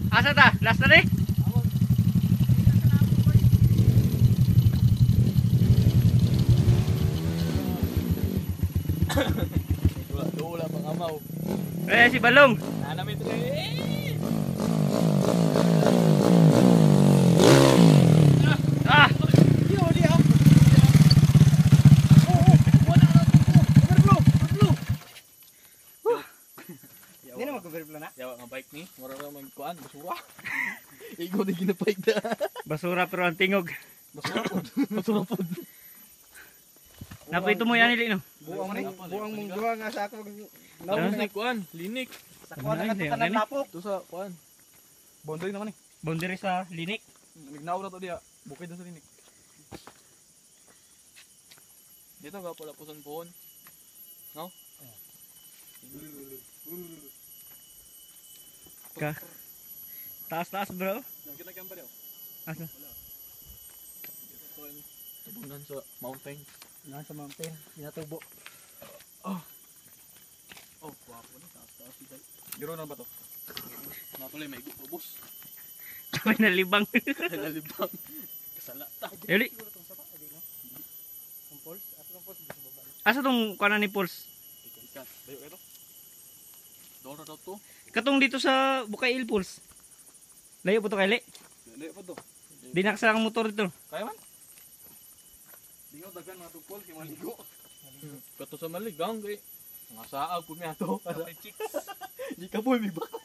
Asa ta? Last na rin? Wala pang amaw. Eh, si Balong. Nanamit rin. Ah! Hindi naman ko-verifla na. Yawa nga bike ni. Mura lang magkuhan. Basura. Ikaw na ginapike na. Basura pero ang tingog. Basura po. Basura po. Napito mo yan nili no? Buang mong duha nga sa ako. Tapos ni kuhan. Linik. Sa kuha na Ay, natukan ng ay, lapok. Ito sa kuhan. Boundary naman eh. Boundary sa linik. Nagnaw na to diya. Bukid na sa linik. Dito ka pala puson pohon. No? Ka. Taas bro. Nakita ba daw? Asa? Tubunan sa mountain. Nasa mountain, pinatubo. Oh, guwapo na. Taas si Day. Giro na ba to? Nga pala may ubos. May nalibang. Nalibang. Kasala ta. Yuli. Ang pulse, ato ng pulse sa baba. Asa tong kanan ni Pulse? Ikan. Dayo kayo to. Dora daw to. Katong dito sa Bukail Pulse. Layo po to kay Le. Dayo pa to. Di nakasara ang motor dito. Kaya man? Di nga dagan mga tupol kay maligo. Kato sa maligang kay. Mga saag po niya to. Di ka po may baka.